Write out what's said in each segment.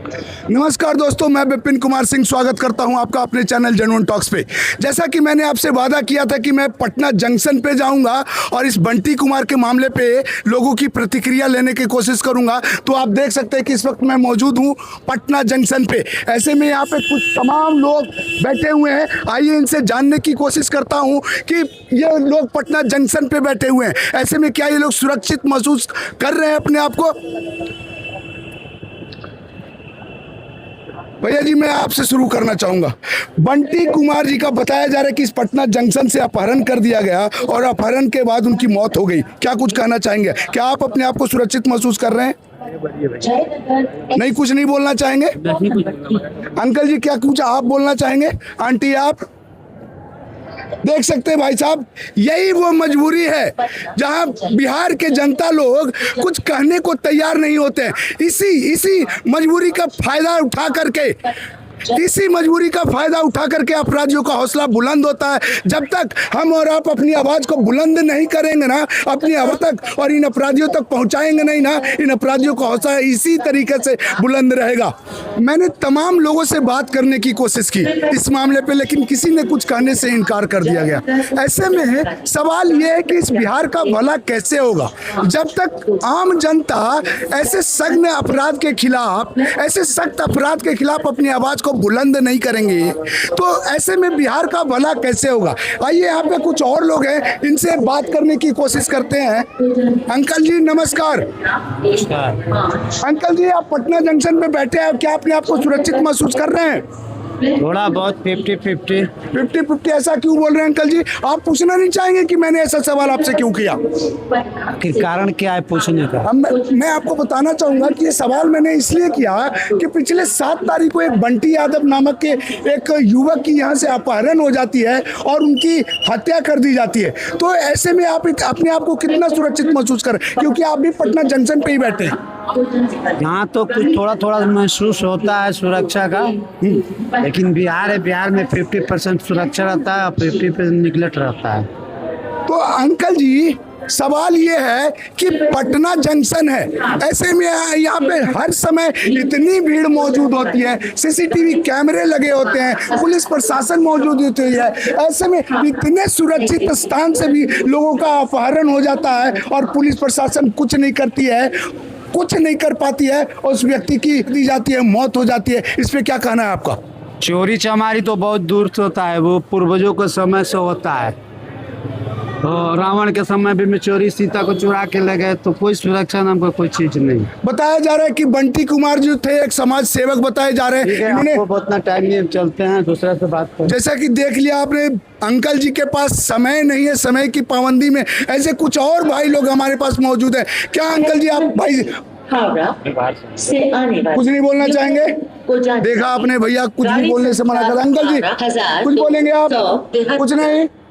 नमस्कार दोस्तों, मैं विपिन कुमार सिंह स्वागत करता हूं आपका अपने चैनल जेन्युइन टॉक्स पे। जैसा कि मैंने आपसे वादा किया था कि मैं पटना जंक्शन पे जाऊंगा और इस बंटी कुमार के मामले पे लोगों की प्रतिक्रिया लेने की कोशिश करूंगा। तो आप देख सकते हैं कि इस वक्त मैं मौजूद हूं पटना जंक्शन पे। ऐसे में यहाँ पे कुछ तमाम लोग बैठे हुए हैं। आइए इनसे जानने की कोशिश करता हूँ कि ये लोग पटना जंक्शन पे बैठे हुए हैं, ऐसे में क्या ये लोग सुरक्षित महसूस कर रहे हैं अपने आप को। भैया जी, मैं आपसे शुरू करना चाहूंगा। बंटी कुमार जी का बताया जा रहा है कि इस पटना जंक्शन से अपहरण कर दिया गया और अपहरण के बाद उनकी मौत हो गई। क्या कुछ कहना चाहेंगे? क्या आप अपने आप को सुरक्षित महसूस कर रहे हैं? नहीं, कुछ नहीं बोलना चाहेंगे? अंकल जी, क्या कुछ आप बोलना चाहेंगे? आंटी, आप देख सकते हैं भाई साहब, यही वो मजबूरी है जहां बिहार के जनता लोग कुछ कहने को तैयार नहीं होते हैं। इसी मजबूरी का फायदा उठा करके अपराधियों का हौसला बुलंद होता है। जब तक हम और आप अपनी आवाज को बुलंद नहीं करेंगे ना, अपनी आवाज तक और इन अपराधियों तक पहुंचाएंगे नहीं ना, इन अपराधियों का हौसला इसी तरीके से बुलंद रहेगा। मैंने तमाम लोगों से बात करने की कोशिश की इस मामले पे, लेकिन किसी ने कुछ कहने से इनकार कर दिया गया। ऐसे में सवाल ये है कि इस बिहार का भला कैसे होगा जब तक आम जनता ऐसे सख्त अपराध के खिलाफ अपनी आवाज को बुलंद नहीं करेंगे। तो ऐसे में बिहार का भला कैसे होगा? आइए, यहाँ पे कुछ और लोग हैं, इनसे बात करने की कोशिश करते हैं। अंकल जी नमस्कार। अंकल जी, आप पटना जंक्शन पे बैठे हैं, क्या अपने आप को सुरक्षित महसूस कर रहे हैं? थोड़ा बहुत 50-50। ऐसा क्यों बोल रहे हैं अंकल जी? आप पूछना नहीं चाहेंगे कि मैंने ऐसा सवाल आपसे क्यों किया? कि कारण क्या है पूछने का? मैं आपको बताना चाहूंगा कि ये सवाल मैंने इसलिए किया कि पिछले 7 तारीख को एक बंटी यादव नामक के एक युवक की यहाँ से अपहरण हो जाती है और उनकी हत्या कर दी जाती है। तो ऐसे में आप अपने आप को कितना सुरक्षित महसूस करें, क्योंकि आप भी पटना जंक्शन पे ही बैठे हैं। यहाँ तो कुछ थोड़ा महसूस होता है सुरक्षा का, लेकिन बिहार में 50% सुरक्षा रहता है और 50% निगलेक्ट रहता है। तो अंकल जी, सवाल ये है कि पटना जंक्शन है, ऐसे में यहाँ पे हर समय इतनी भीड़ मौजूद होती है, सीसीटीवी कैमरे लगे होते हैं, पुलिस प्रशासन मौजूद होती है। ऐसे में इतने सुरक्षित स्थान से भी लोगों का अपहरण हो जाता है और पुलिस प्रशासन कुछ नहीं कर पाती है, उस व्यक्ति की दी जाती है, मौत हो जाती है। इस पे क्या कहना है आपका? चोरी चमारी तो बहुत दूर से होता है, वो पूर्वजों के समय से होता है। तो रावण के समय भी में चोरी सीता को चुरा के ले गए, तो कोई सुरक्षा नाम का कोई चीज नहीं। बताया जा रहा है कि बंटी कुमार जो थे एक समाज सेवक बताए जा रहे हैं। इन्होंने उतना टाइम नहीं, चलते हैं दूसरे से बात करें। जैसा कि देख लिया आपने, अंकल जी के पास समय नहीं है, समय की पाबंदी में ऐसे कुछ और भाई लोग हमारे पास मौजूद हैं। क्या अंकल जी, आप भाई से आने वाले कुछ नहीं बोलना चाहेंगे? देखा आपने भैया, कुछ भी बोलने से मना कर। अंकल जी कुछ बोलेंगे आप?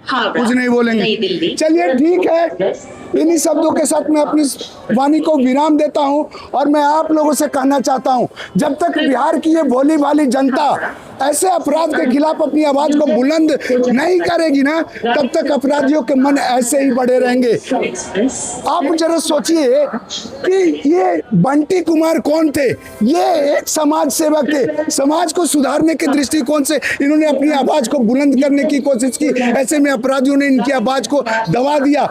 कुछ नहीं बोलेंगे। चलिए ठीक है, इन्हीं शब्दों के साथ मैं अपनी वाणी को विराम देता हूं और मैं आप लोगों से कहना चाहता हूं, जब तक बिहार की ये भोली भाली जनता ऐसे अपराध के खिलाफ अपनी आवाज को बुलंद नहीं करेगी ना, तब तक अपराधियों के मन ऐसे ही बढ़े रहेंगे। आप जरा सोचिए कि ये बंटी कुमार कौन थे? ये एक समाज सेवक थे। समाज को सुधारने के दृष्टिकोण से इन्होंने अपनी आवाज को बुलंद करने की कोशिश की। ऐसे में अपराधियों ने इनकी आवाज को दबा दिया।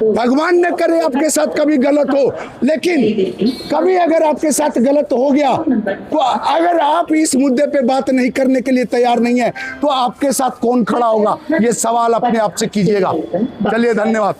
भगवान न करे आपके साथ कभी गलत हो, लेकिन कभी अगर आपके साथ गलत हो गया तो अगर आप इस मुद्दे पे बात नहीं करने के लिए तैयार नहीं है तो आपके साथ कौन खड़ा होगा? ये सवाल अपने आप से कीजिएगा। चलिए, धन्यवाद।